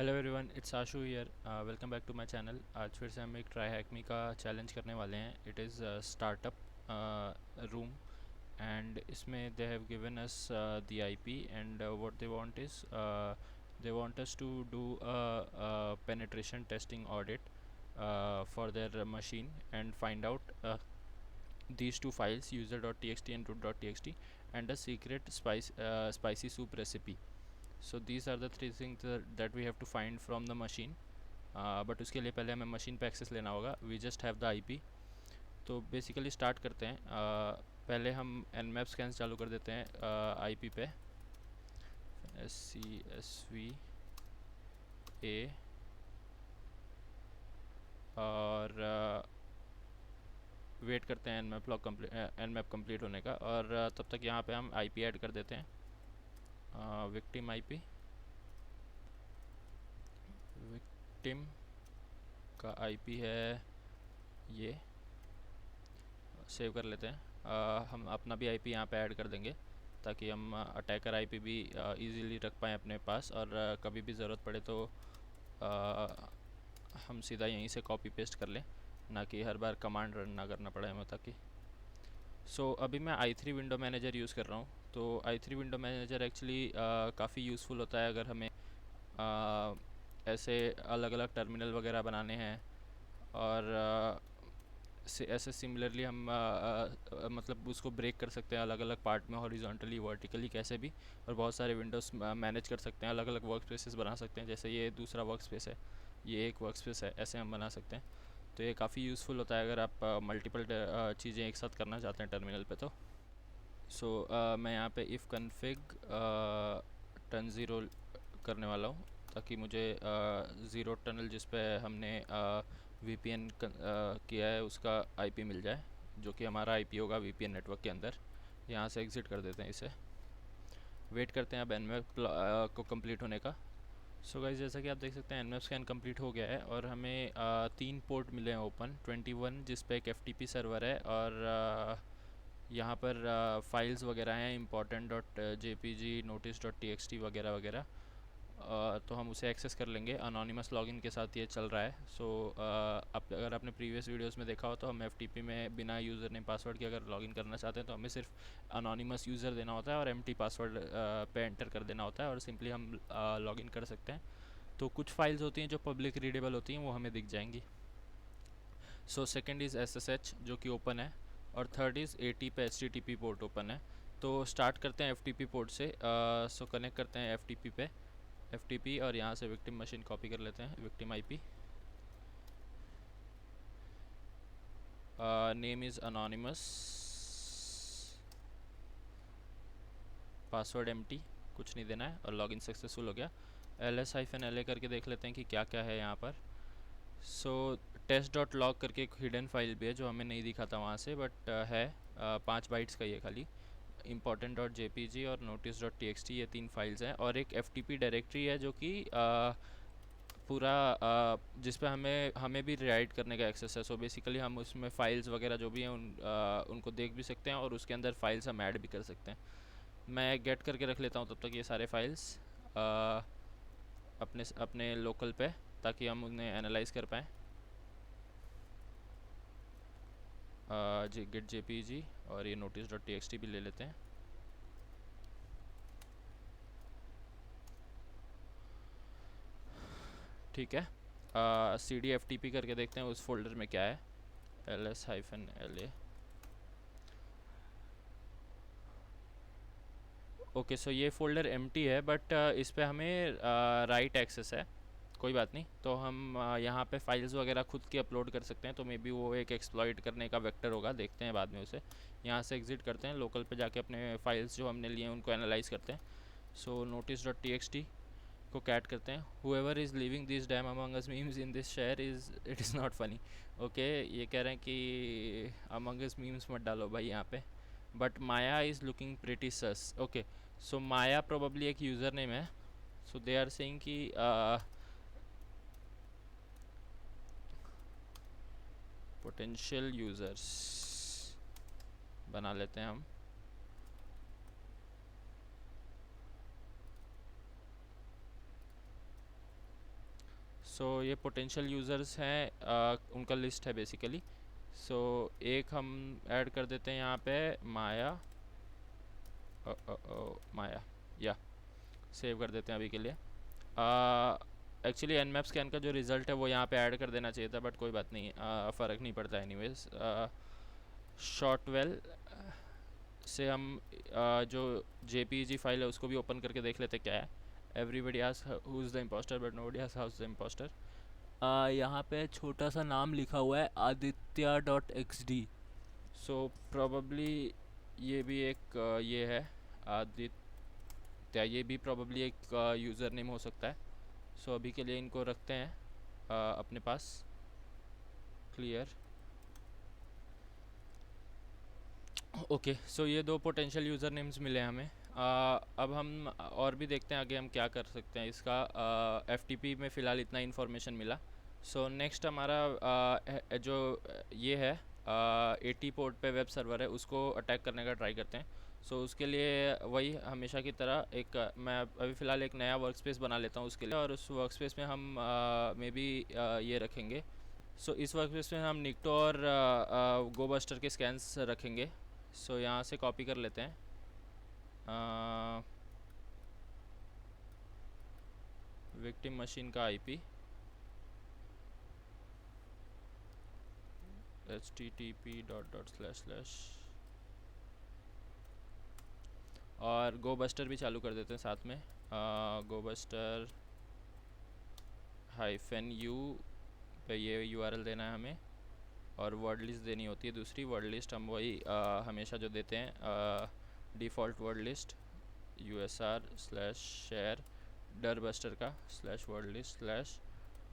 Hello everyone, it's Ashu here. Welcome back to my channel. आज फिर से हम एक ट्राई हैक का चैलेंज करने वाले हैं। It is startup room and इसमें they have given us the IP and what they want is they want us to do penetration testing audit for their machine and find out these two files, user.txt and root.txt, and a secret spicy soup recipe. So these are the three things that we have to find from the machine. But उसके लिए पहले हमें machine पे access लेना होगा. We just have the IP. तो basically start करते हैं. पहले हम nmap स्कैन चालू कर देते हैं आईपी पे. SCSV A और वेट करते हैं nmap कंप्लीट होने का. और तब तक यहाँ पे हम आईपी ऐड कर देते हैं. विक्टिम आईपी, विक्टिम का आईपी है ये. सेव कर लेते हैं. हम अपना भी आईपी यहाँ पे ऐड कर देंगे ताकि हम अटैकर आईपी भी इजीली रख पाएँ अपने पास. और कभी भी ज़रूरत पड़े तो हम सीधा यहीं से कॉपी पेस्ट कर लें, ना कि हर बार कमांड रन ना करना पड़े हमें. ताकि अभी मैं i3 विंडो मैनेजर यूज़ कर रहा हूँ. तो i3 विंडो मैनेजर एक्चुअली काफ़ी यूज़फुल होता है अगर हमें ऐसे अलग अलग टर्मिनल वगैरह बनाने हैं. और ऐसे सिमिलरली हम मतलब उसको ब्रेक कर सकते हैं अलग अलग पार्ट में, हॉरिजॉन्टली, वर्टिकली, कैसे भी. और बहुत सारे विंडोज़ मैनेज कर सकते हैं, अलग अलग वर्क स्पेसेस बना सकते हैं. जैसे ये दूसरा वर्क स्पेस है, ये एक वर्क स्पेस है, ऐसे हम बना सकते हैं. तो ये काफ़ी यूज़फुल होता है अगर आप मल्टीपल चीज़ें एक साथ करना चाहते हैं टर्मिनल पे. तो मैं यहाँ पे इफ़ कन्फिग टर्न ज़ीरो करने वाला हूँ ताकि मुझे ज़ीरो टनल जिस पे हमने VPN किया है उसका आईपी मिल जाए, जो कि हमारा आईपी होगा VPN नेटवर्क के अंदर. यहाँ से एग्ज़िट कर देते हैं इसे. वेट करते हैं अब nmap को कंप्लीट होने का. सो गाइस, जैसा कि आप देख सकते हैं nmap स्कैन कंप्लीट हो गया है और हमें 3 पोर्ट मिले हैं ओपन. 21 जिस पे एक FTP सर्वर है और यहाँ पर फाइल्स वगैरह हैं, important.jpg, notice.txt वगैरह वगैरह. तो हम उसे एक्सेस कर लेंगे. अनोनिमस लॉगिन के साथ ये चल रहा है. अगर आपने प्रीवियस वीडियोस में देखा हो तो हम FTP में बिना यूज़र नेम पासवर्ड के अगर लॉगिन करना चाहते हैं तो हमें सिर्फ अनोनिमस यूज़र देना होता है और एम्प्टी पासवर्ड पे एंटर कर देना होता है और सिंपली हम लॉगिन कर सकते हैं. तो कुछ फाइल्स होती हैं जो पब्लिक रीडेबल होती हैं, वो हमें दिख जाएंगी. सेकेंड इज़ SSH जो कि ओपन है, और थर्ड इज़ AT पे HTTP पोर्ट ओपन है. तो स्टार्ट करते हैं FTP पोर्ट से. कनेक्ट करते हैं FTP पे, FTP, और यहाँ से विक्टिम मशीन कॉपी कर लेते हैं, victim IP. Name is anonymous, password empty, कुछ नहीं देना है, और लॉगिन सक्सेसफुल हो गया. ls-la करके देख लेते हैं कि क्या क्या है यहाँ पर. test.log करके एक हिडन फाइल भी है जो हमें नहीं दिखा था वहाँ से, बट है 5 बाइट्स का. ये खाली important.jpg और notice.txt, ये 3 फाइल्स हैं. और एक FTP डायरेक्टरी है जो कि पूरा जिस पे हमें भी राइट करने का एक्सेस है. बेसिकली हम उसमें फ़ाइल्स वगैरह जो भी हैं उनको देख भी सकते हैं और उसके अंदर फाइल्स हम ऐड भी कर सकते हैं. मैं गेट करके रख लेता हूँ तब तक ये सारे फाइल्स अपने अपने लोकल पे, ताकि हम उन्हें एनालाइज कर पाएँ. गेट JPG और ये notice.txt भी ले लेते हैं. ठीक है. CD FTP करके देखते हैं उस फोल्डर में क्या है. ls-la. ओके, ये फ़ोल्डर एम्प्टी है, बट इस पे हमें राइट एक्सेस है. कोई बात नहीं. तो हम यहाँ पे फाइल्स वगैरह खुद की अपलोड कर सकते हैं. तो मे बी वो एक एक्सप्लॉइट करने का वेक्टर होगा, देखते हैं बाद में उसे. यहाँ से एग्ज़िट करते हैं, लोकल पे जाके अपने फाइल्स जो हमने लिए हैं उनको एनालाइज करते हैं. notice.txt को कैट करते हैं. whoever is leaving these damn among us memes in this share it is not funny. Okay, ये कह रहे हैं कि among us memes मत डालो भाई यहाँ पे. But Maya is looking pretty sauce. Okay, Maya probably एक यूज़र नेम है. दे आर सेइंग कि पोटेंशियल यूज़र्स बना लेते हैं हम. सो ये पोटेंशियल यूज़र्स हैं, उनका लिस्ट है बेसिकली। सो एक हम ऐड कर देते हैं यहाँ पे माया, माया, या सेव कर देते हैं अभी के लिए। एक्चुअली एनमैप स्कैन का जो रिज़ल्ट है वो यहाँ पे ऐड कर देना चाहिए था, बट कोई बात नहीं, फ़र्क नहीं पड़ता एनीवेज। शॉर्टवेल से हम जो JPEG फाइल है उसको भी ओपन करके देख लेते क्या है। Everybody asks who is the impostor but nobody asks how is the impostor. यहाँ पे छोटा सा नाम लिखा हुआ है aditya.xd। सो प्रोबेबली ये भी एक ये है आदित्य, ये भी प्रोबेबली एक यूज़र नेम हो सकता है। सो अभी के लिए इनको रखते हैं अपने पास। क्लियर। ओके, सो ये दो पोटेंशियल यूज़र नेम्स मिले हमें। अब हम और भी देखते हैं आगे हम क्या कर सकते हैं इसका। FTP में फ़िलहाल इतना इन्फॉर्मेशन मिला। सो नेक्स्ट हमारा जो ये है 80 पोर्ट पे वेब सर्वर है, उसको अटैक करने का ट्राई करते हैं। सो उसके लिए वही हमेशा की तरह एक मैं अभी फ़िलहाल एक नया वर्क स्पेस बना लेता हूँ उसके लिए, और उस वर्क स्पेस में हम मे बी ये रखेंगे। सो इस वर्क स्पेस में हम निक्टो और गोबस्टर के स्कैन्स रखेंगे। सो यहाँ से कॉपी कर लेते हैं। विक्टिम मशीन का IP http:// और गोबस्टर भी चालू कर देते हैं साथ में। गोबस्टर -u पे ये URL देना है हमें, और वर्ड लिस्ट देनी होती है दूसरी। वर्ड लिस्ट हम वही हमेशा जो देते हैं डिफ़ॉल्ट वर्ड लिस्ट usr/share डरबस्टर का /word list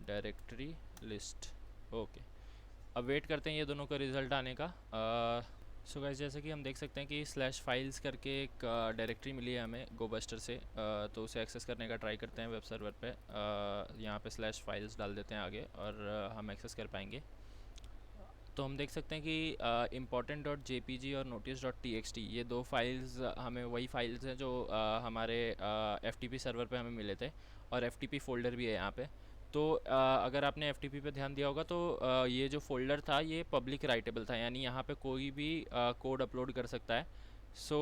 /directory list. Okay, अब वेट करते हैं ये दोनों का रिज़ल्ट आने का। सो गाइस, जैसे कि हम देख सकते हैं कि /files करके एक डायरेक्टरी मिली है हमें गोबस्टर से, तो उसे एक्सेस करने का ट्राई करते हैं वेब सर्वर पे। यहाँ पे /files डाल देते हैं आगे, और हम एक्सेस कर पाएंगे। तो हम देख सकते हैं कि important.jpg और notice.txt ये दो फाइल्स हमें वही फाइल्स हैं जो हमारे FTP सर्वर पे हमें मिले थे, और FTP फ़ोल्डर भी है यहाँ पे। तो अगर आपने FTP पे ध्यान दिया होगा तो ये जो फ़ोल्डर था ये पब्लिक राइटेबल था, यानी यहाँ पे कोई भी कोड अपलोड कर सकता है। सो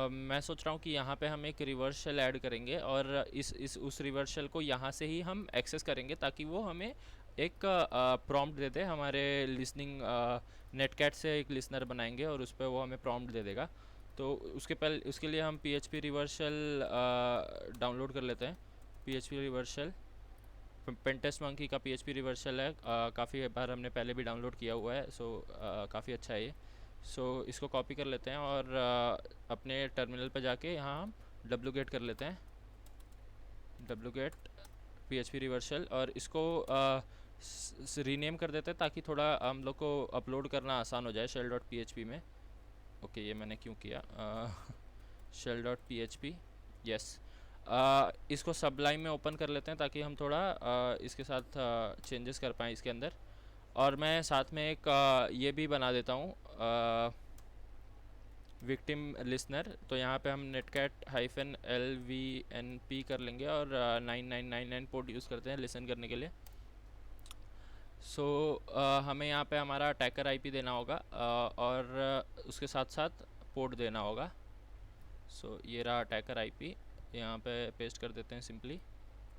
मैं सोच रहा हूँ कि यहाँ पे हम एक रिवर्स शेल ऐड करेंगे, और इस उस रिवर्स शेल को यहाँ से ही हम एक्सेस करेंगे, ताकि वो हमें एक प्रॉम्प्ट दे दे। हमारे लिसनिंग नेटकैट से एक लिसनर बनाएंगे और उस पर वो हमें प्रॉम्प्ट दे देगा। तो उसके लिए हम PHP रिवर्स शेल डाउनलोड कर लेते हैं। PHP reverse shell pentest monkey का PHP रिवर्स शेल है, काफ़ी बार हमने पहले भी डाउनलोड किया हुआ है। सो काफ़ी अच्छा है ये। सो इसको कॉपी कर लेते हैं, और अपने टर्मिनल पर जाके यहाँ हम wget कर लेते हैं, wget PHP रिवर्स शेल, और इसको रीनेम कर देते हैं ताकि थोड़ा हम लोग को अपलोड करना आसान हो जाए shell.php में। ओके, ये मैंने क्यों किया, shell.php, यस। इसको सबलाइम में ओपन कर लेते हैं ताकि हम थोड़ा इसके साथ चेंजेस कर पाएँ इसके अंदर। और मैं साथ में एक ये भी बना देता हूँ विक्टिम लिसनर। तो यहाँ पे हम netcat -lvnp कर लेंगे, और 9999 पोर्ट यूज़ करते हैं लिसन करने के लिए। सो हमें यहाँ पे हमारा अटैकर IP देना होगा, और उसके साथ साथ पोर्ट देना होगा। सो ये रहा अटैकर IP, यहाँ पे पेस्ट कर देते हैं सिंपली,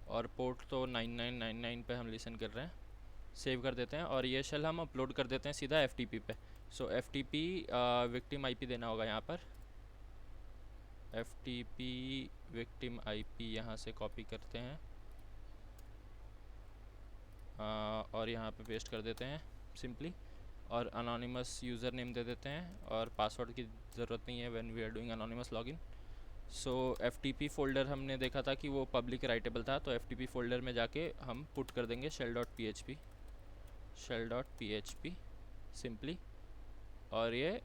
और पोर्ट तो 9999 पे हम लिसन कर रहे हैं। सेव कर देते हैं, और ये शेल हम अपलोड कर देते हैं सीधा FTP पे। सो FTP विक्टिम IP देना होगा यहाँ पर। FTP विक्टिम IP यहाँ से कॉपी करते हैं, और यहाँ पे पेस्ट कर देते हैं सिंपली, और अनोनिमस यूज़र नेम दे देते हैं, और पासवर्ड की ज़रूरत नहीं है when we are doing anonymous login. So FTP folder हमने देखा था कि वो पब्लिक राइटेबल था, तो FTP फ़ोल्डर में जाके हम पुट कर देंगे shell.php सिंपली, और ये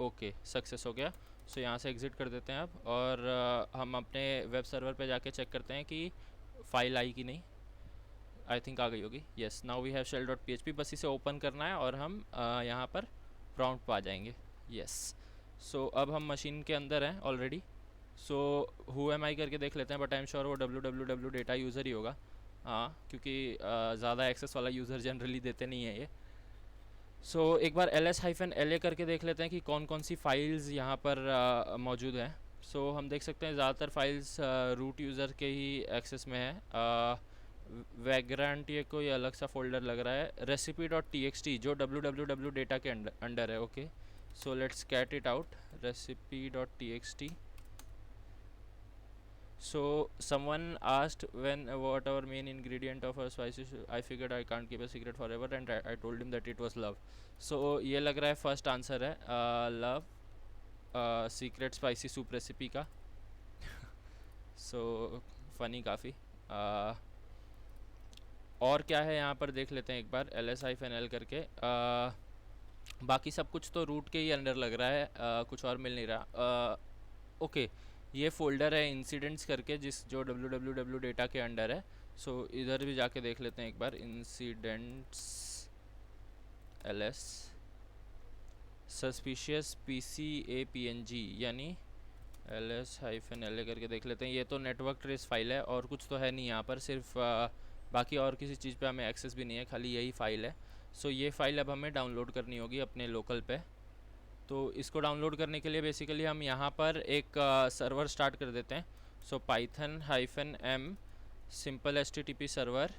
ओके सक्सेस हो गया। सो यहाँ से एग्ज़िट कर देते हैं अब, और हम अपने वेब सर्वर पे जाके चेक करते हैं कि फ़ाइल आई कि नहीं। आई थिंक आ गई होगी, yes. Now we have shell.php, बस इसे ओपन करना है और हम यहाँ पर प्रॉम्प्ट पा जाएंगे, येस। सो अब हम मशीन के अंदर हैं ऑलरेडी। सो हु एम आई करके देख लेते हैं, बट आई एम श्योर वो www डेटा यूज़र ही होगा। हाँ, क्योंकि ज़्यादा एक्सेस वाला यूज़र जनरली देते नहीं है ये। सो एक बार ls-la करके देख लेते हैं कि कौन कौन सी फाइल्स यहाँ पर मौजूद हैं। सो हम देख सकते हैं ज़्यादातर फाइल्स रूट यूज़र के ही एक्सेस में है। वैग्रांट ये कोई अलग सा फोल्डर लग रहा है। recipe.txt जो www डेटा के अंडर है। Okay, so let's cat it out. recipe.txt। So someone asked when what our main ingredient of our spices. I figured I can't keep a secret forever, and I told him that it was love. So ये लग रहा है first answer है, love, secret spicy soup recipe का। So funny काफ़ी। और क्या है यहाँ पर देख लेते हैं एक बार, ls-l करके। बाकी सब कुछ तो रूट के ही अंडर लग रहा है, कुछ और मिल नहीं रहा। ओके, ये फोल्डर है इंसिडेंट्स करके, जिस जो www डेटा के अंडर है। सो इधर भी जाके देख लेते हैं एक बार, इंसिडेंट्स ls सस्पिशियस PCAPNG, यानी ls-la करके देख लेते हैं। ये तो नेटवर्क ट्रेस फाइल है और कुछ तो है नहीं यहाँ पर, सिर्फ बाकी और किसी चीज़ पे हमें एक्सेस भी नहीं है, खाली यही फ़ाइल है। सो ये फ़ाइल अब हमें डाउनलोड करनी होगी अपने लोकल पे। तो इसको डाउनलोड करने के लिए बेसिकली हम यहाँ पर एक सर्वर स्टार्ट कर देते हैं। सो python-m simple http server,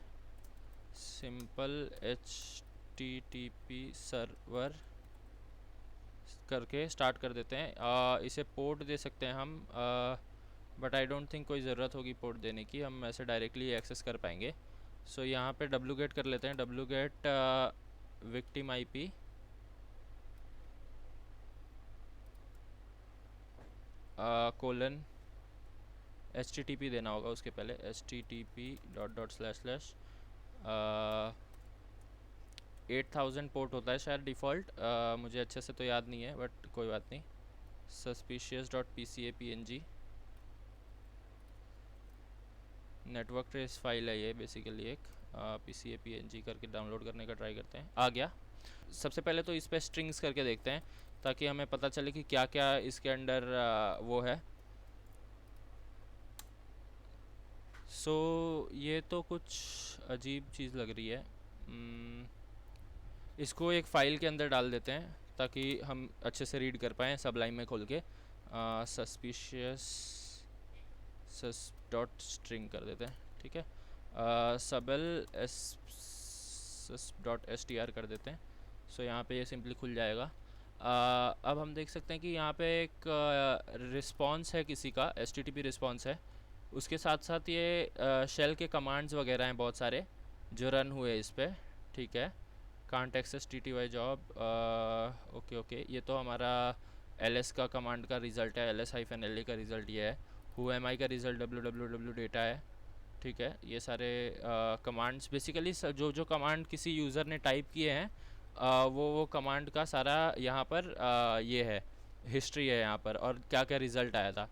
simple http server करके स्टार्ट कर देते हैं। इसे पोर्ट दे सकते हैं हम, बट आई डोंट थिंक कोई ज़रूरत होगी पोर्ट देने की, हम ऐसे डायरेक्टली एक्सेस कर पाएंगे। सो यहाँ पे wget कर लेते हैं, wget victim IP colon http देना होगा उसके पहले, http:// 8000 पोर्ट होता है शायद डिफ़ॉल्ट, मुझे अच्छे से तो याद नहीं है बट कोई बात नहीं। suspicious.pcapng नेटवर्क ट्रेस फाइल है ये बेसिकली एक, PCAPNG करके डाउनलोड करने का ट्राई करते हैं। आ गया। सबसे पहले तो इस पे स्ट्रिंग्स करके देखते हैं ताकि हमें पता चले कि क्या क्या इसके अंडर वो है। सो ये तो कुछ अजीब चीज़ लग रही है। इसको एक फ़ाइल के अंदर डाल देते हैं ताकि हम अच्छे से रीड कर पाएँ सब लाइन में खोल के। सस्पिशियस डॉट स्ट्रिंग कर देते हैं, ठीक है। सबल डॉट str कर देते हैं। सो यहाँ पे ये सिंपली खुल जाएगा। अब हम देख सकते हैं कि यहाँ पे एक रिस्पॉन्स है किसी का, http रिस्पॉन्स है। उसके साथ साथ ये शेल के कमांड्स वगैरह हैं बहुत सारे जो रन हुए इस पर, ठीक है। Can't access TTY job, okay okay, ये तो हमारा ls का कमांड का रिज़ल्ट है, ls-la का रिज़ल्ट ये है। who am I का रिज़ल्ट www डेटा है, ठीक है। ये सारे कमांड्स बेसिकली जो जो कमांड किसी यूज़र ने टाइप किए हैं, वो कमांड का सारा यहाँ पर ये है, हिस्ट्री है यहाँ पर, और क्या क्या रिज़ल्ट आया था।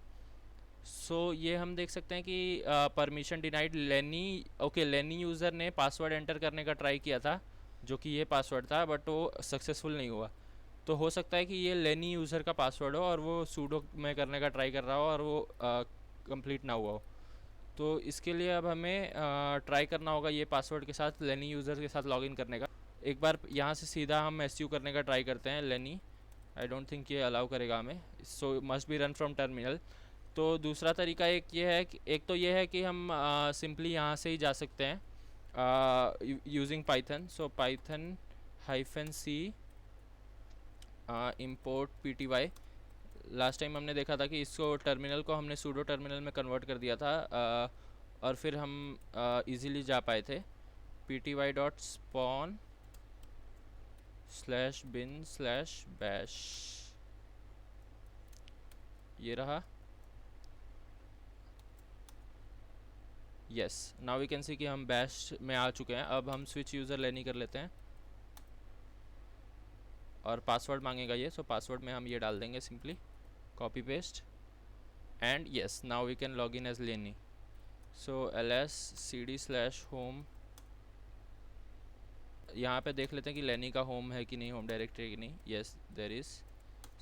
सो ये हम देख सकते हैं कि परमिशन डिनाइड लेनी। ओके, लेनी यूज़र ने पासवर्ड एंटर करने का ट्राई किया था जो कि ये पासवर्ड था, बट वो सक्सेसफुल नहीं हुआ। तो हो सकता है कि ये लेनी यूज़र का पासवर्ड हो और वो सूडो में करने का ट्राई कर रहा हो और वो कंप्लीट ना हुआ हो। तो इसके लिए अब हमें ट्राई करना होगा ये पासवर्ड के साथ लेनी यूज़र के साथ लॉगिन करने का। एक बार यहाँ से सीधा हम SU करने का ट्राई करते हैं लेनी। आई डोंट थिंक ये अलाउ करेगा हमें, सो must be run from terminal. तो दूसरा तरीका एक ये है कि हम सिंपली यहाँ से ही जा सकते हैं यूजिंग पाइथन। सो python-c import pty। Last time हमने देखा था कि इसको टर्मिनल को हमने सूडो टर्मिनल में कन्वर्ट कर दिया था, और फिर हम इजीली जा पाए थे। pty.spawn/bin/bash ये रहा। Yes, now we can see कि हम बैश में आ चुके हैं। अब हम स्विच यूज़र लेनी कर लेते हैं और पासवर्ड मांगेगा ये। सो पासवर्ड में हम ये डाल देंगे simply, copy paste, and yes, now we can log in as Lenny. So ls cd/home, यहाँ पे देख लेते हैं कि लेनी का होम है कि नहीं, होम डायरेक्टरी की नहीं। Yes there is.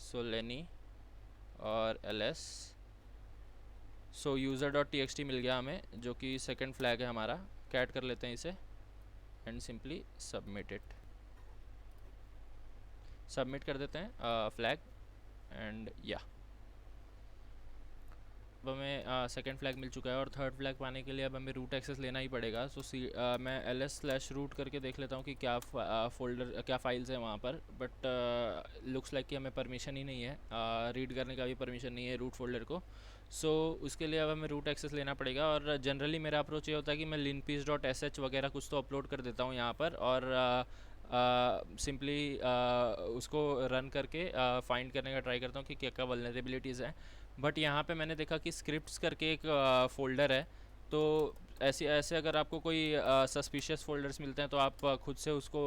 सो लेनी और ls। सो यूज़र.txt मिल गया हमें, जो कि सेकंड फ्लैग है हमारा। कैट कर लेते हैं इसे and simply submit it, submit कर देते हैं फ्लैग एंड या अब हमें सेकेंड फ्लैग मिल चुका है। और थर्ड फ्लैग पाने के लिए अब हमें रूट एक्सेस लेना ही पड़ेगा। सो मैं ls/root करके देख लेता हूँ कि क्या फोल्डर क्या फाइल्स हैं वहाँ पर, बट लुक्स लाइक कि हमें परमिशन ही नहीं है, रीड करने का भी परमिशन नहीं है रूट फोल्डर को। सो उसके लिए अब हमें रूट एक्सेस लेना पड़ेगा। और जनरली मेरा अप्रोच ये होता है कि मैं linpiece.sh वगैरह कुछ तो अपलोड कर देता हूँ यहाँ पर, और सिंपली उसको रन करके फाइंड करने का ट्राई करता हूँ कि क्या क्या वल्नरेबिलिटीज़ हैं। बट यहाँ पे मैंने देखा कि स्क्रिप्ट्स करके एक फ़ोल्डर है, तो ऐसे ऐसे अगर आपको कोई सस्पिशियस फ़ोल्डर्स मिलते हैं तो आप खुद से उसको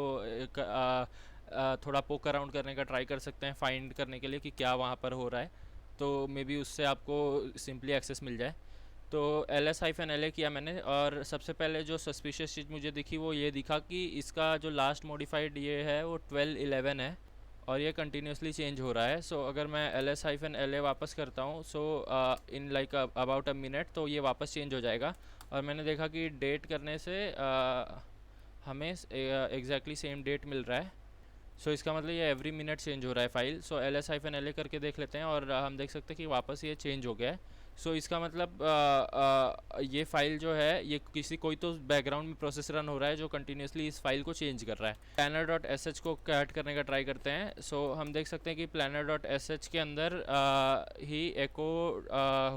थोड़ा पोक अराउंड करने का ट्राई कर सकते हैं फाइंड करने के लिए कि क्या वहाँ पर हो रहा है, तो मे बी उससे आपको सिंपली एक्सेस मिल जाए। तो ls-la किया मैंने, और सबसे पहले जो सस्पिशियस चीज़ मुझे दिखी वो ये दिखा कि इसका जो लास्ट मॉडिफाइड ये है वो 12/11 है और ये कंटिन्यूसली चेंज हो रहा है। सो अगर मैं ls-la वापस करता हूँ, so in like about a minute तो ये वापस चेंज हो जाएगा। और मैंने देखा कि डेट करने से हमें एग्जैक्टली सेम डेट मिल रहा है। सो इसका मतलब ये एवरी मिनट चेंज हो रहा है फाइल। सो ls-la करके देख लेते हैं और हम देख सकते हैं कि वापस ये चेंज हो गया है। सो इसका मतलब ये फ़ाइल जो है ये कोई तो बैकग्राउंड में प्रोसेस रन हो रहा है जो कंटिन्यूसली इस फाइल को चेंज कर रहा है। planner.sh को कैट करने का ट्राई करते हैं। सो हम देख सकते हैं कि planner.sh के अंदर ही एको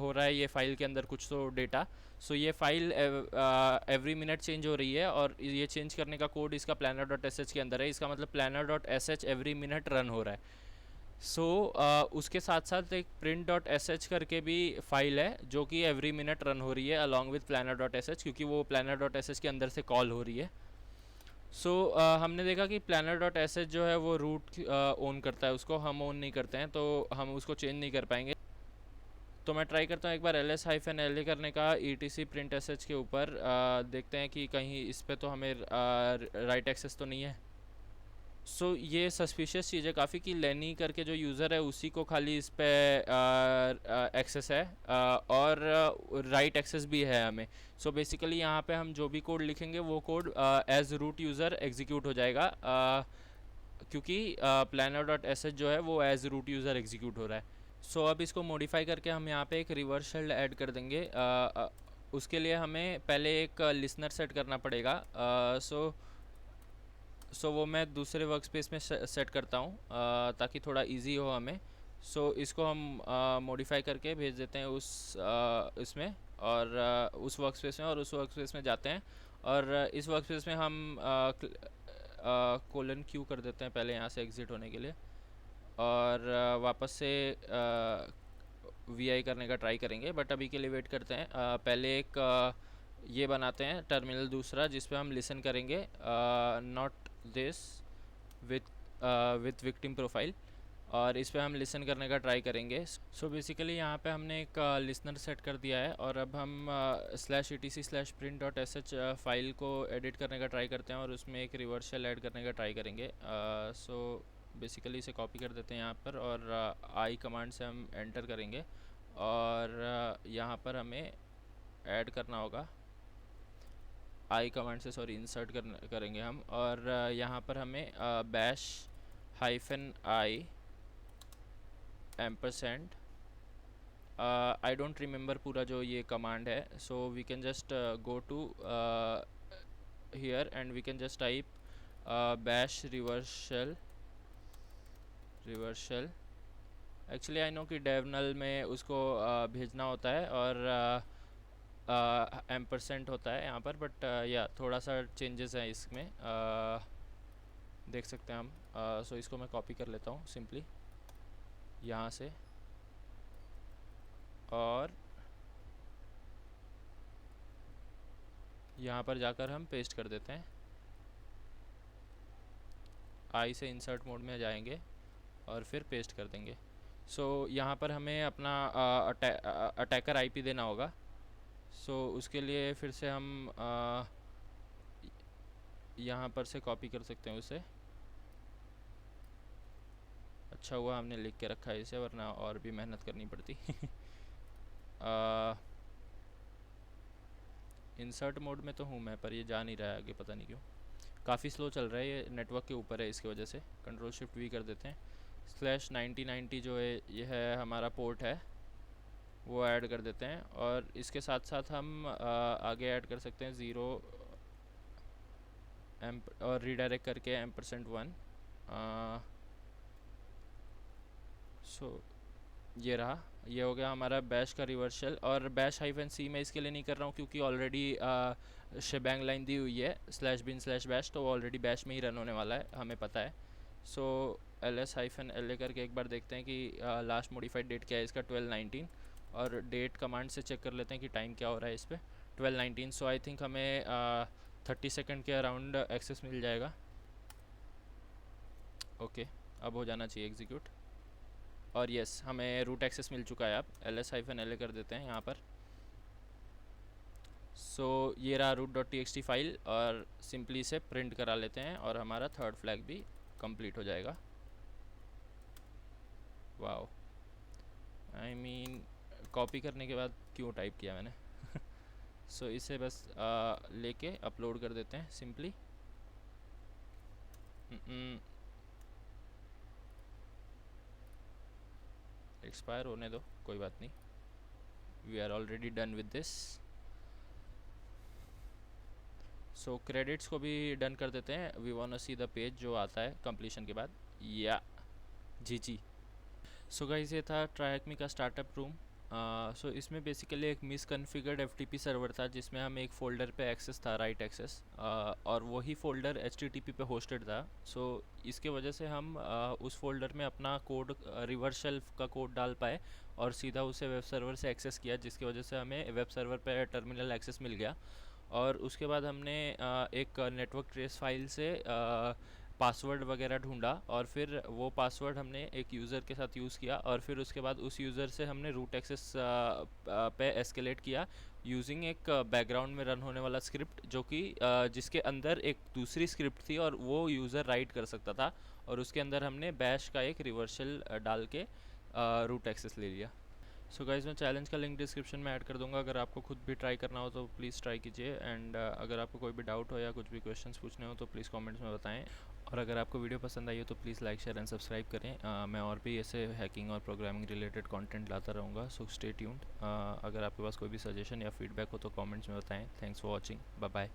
हो रहा है ये फाइल के अंदर कुछ तो डेटा। सो ये फाइल एवरी मिनट चेंज हो रही है और ये चेंज करने का कोड इसका planner.sh के अंदर है। इसका मतलब planner.sh एवरी मिनट रन हो रहा है। सो उसके साथ साथ एक print.sh करके भी फाइल है जो कि एवरी मिनट रन हो रही है अलॉन्ग विथ planner.sh, क्योंकि वो planner.sh के अंदर से कॉल हो रही है। सो हमने देखा कि planner.sh जो है वो रूट ओन करता है, उसको हम ओन नहीं करते हैं, तो हम उसको चेंज नहीं कर पाएंगे। तो मैं ट्राई करता हूँ एक बार ls-la करने का etc print.sh के ऊपर, देखते हैं कि कहीं इस पे तो हमें राइट एक्सेस तो नहीं है। सो ये सस्पिशियस चीज़ है काफ़ी कि लेनी करके जो यूज़र है उसी को खाली इस पे एक्सेस है, और राइट एक्सेस भी है हमें। सो बेसिकली यहाँ पे हम जो भी कोड लिखेंगे वो code as root user execute हो जाएगा, क्योंकि planner.sh जो है वो एज रूट यूज़र एग्जीक्यूट हो रहा है। सो अब इसको मॉडिफाई करके हम यहाँ पे एक रिवर्स शेल ऐड कर देंगे। उसके लिए हमें पहले एक लिसनर सेट करना पड़ेगा। सो वो मैं दूसरे वर्क स्पेस में सेट करता हूँ ताकि थोड़ा इजी हो हमें। सो इसको हम मॉडिफाई करके भेज देते हैं उस इसमें, और उस वर्क स्पेस में, और उस वर्क स्पेस में जाते हैं और इस वर्क स्पेस में हम :q कर देते हैं पहले यहाँ से एग्ज़िट होने के लिए, और वापस से vi करने का ट्राई करेंगे, बट अभी के लिए वेट करते हैं। पहले एक ये बनाते हैं टर्मिनल दूसरा जिस पे हम लिसन करेंगे not this with victim profile, और इस पे हम लिसन करने का ट्राई करेंगे। सो बेसिकली यहाँ पे हमने एक लिसनर सेट कर दिया है और अब हम /etc/print.sh फाइल को एडिट करने का ट्राई करते हैं और उसमें एक रिवर्स शेल ऐड करने का ट्राई करेंगे। सो बेसिकली इसे कॉपी कर देते हैं यहाँ पर, और आई कमांड से हम एंटर करेंगे और यहाँ पर हमें ऐड करना होगा आई कमांड से, सॉरी इंसर्ट करेंगे हम, और यहाँ पर हमें -i ampersand, I don't remember पूरा जो ये कमांड है, so we can just go to here and we can just type bash reverse shell. Actually I know कि डेवनल में उसको भेजना होता है और एम्परसेंट होता है यहाँ पर, बट या थोड़ा सा चेंजेस हैं इसमें, देख सकते हैं हम। सो इसको मैं कॉपी कर लेता हूँ सिंपली यहाँ से, और यहाँ पर जाकर हम पेस्ट कर देते हैं। आई से इंसर्ट मोड में जाएंगे और फिर पेस्ट कर देंगे। सो यहाँ पर हमें अपना अटैकर आईपी देना होगा। सो उसके लिए फिर से हम यहाँ पर से कॉपी कर सकते हैं उसे। अच्छा हुआ हमने लिख के रखा है इसे, वरना और भी मेहनत करनी पड़ती। इंसर्ट मोड में तो हूँ मैं, पर ये जा नहीं रहा है आगे, पता नहीं क्यों। काफ़ी स्लो चल रहा है, ये नेटवर्क के ऊपर है इसकी वजह से। कंट्रोल शिफ्ट वी कर देते हैं। /9090 जो है ये है हमारा पोर्ट है, वो ऐड कर देते हैं। और इसके साथ साथ हम आगे ऐड कर सकते हैं 0 एम्प और रीडायरेक्ट करके %1। सो ये रहा, ये हो गया हमारा बैश का रिवर्सल। और बैश-c मैं इसके लिए नहीं कर रहा हूँ क्योंकि ऑलरेडी शेबैंग लाइन दी हुई है /bin/bash, तो ऑलरेडी बैश में ही रन होने वाला है, हमें पता है। सो ls-la करके एक बार देखते हैं कि लास्ट मॉडिफाइड डेट क्या है इसका, 12/19। और डेट कमांड से चेक कर लेते हैं कि टाइम क्या हो रहा है इस पर, 12/19। सो आई थिंक हमें 30 सेकंड के अराउंड एक्सेस मिल जाएगा। ओके, अब हो जाना चाहिए एग्जीक्यूट। और यस, हमें रूट एक्सेस मिल चुका है। अब ls-la कर देते हैं यहाँ पर। सो ये रहा root.txt फाइल, और सिंपली इसे प्रिंट करा लेते हैं और हमारा थर्ड फ्लैग भी कंप्लीट हो जाएगा। वाओ, आई मीन कॉपी करने के बाद क्यों टाइप किया मैंने। सो इसे बस लेके अपलोड कर देते हैं सिंपली। एक्सपायर होने दो, कोई बात नहीं, we are already done with this. So credits को भी डन कर देते हैं। We want to see the page जो आता है कंप्लीशन के बाद। या जी। सो गाइस, ये था ट्राइएक्मी का स्टार्टअप रूम। सो इसमें बेसिकली एक मिसकॉन्फ़िगर्ड FTP सर्वर था जिसमें हमें एक फ़ोल्डर पे एक्सेस था, राइट एक्सेस, और वही फ़ोल्डर HTTP पे होस्टेड था। सो इसके वजह से हम उस फोल्डर में अपना कोड, रिवर्स शेल्फ का कोड डाल पाए और सीधा उसे वेब सर्वर से एक्सेस किया, जिसकी वजह से हमें वेब सर्वर पे टर्मिनल एक्सेस मिल गया। और उसके बाद हमने एक नेटवर्क ट्रेस फाइल से पासवर्ड वगैरह ढूंढा, और फिर वो पासवर्ड हमने एक यूज़र के साथ यूज़ किया, और फिर उसके बाद उस यूज़र से हमने रूट एक्सेस पे एस्केलेट किया यूजिंग एक बैकग्राउंड में रन होने वाला स्क्रिप्ट, जो कि जिसके अंदर एक दूसरी स्क्रिप्ट थी और वो यूज़र राइट कर सकता था, और उसके अंदर हमने बैश का एक रिवर्सल डाल के रूट एक्सेस ले लिया। सो गाइज़, मैं चैलेंज का लिंक डिस्क्रिप्शन में ऐड कर दूंगा, अगर आपको खुद भी ट्राई करना हो तो प्लीज़ ट्राई कीजिए। एंड अगर आपको कोई भी डाउट हो या कुछ भी क्वेश्चंस पूछने हो तो प्लीज़ कमेंट्स में बताएं। और अगर आपको वीडियो पसंद आई हो तो please like, share and subscribe करें। मैं और भी ऐसे हैकिंग और प्रोग्रामिंग रिलेटेड कंटेंट लाता रहूँगा, सो स्टे ट्यून्ड। अगर आपके पास कोई भी सजेशन या फीडबैक हो तो कमेंट्स में बताएं। Thanks for watching, bye bye.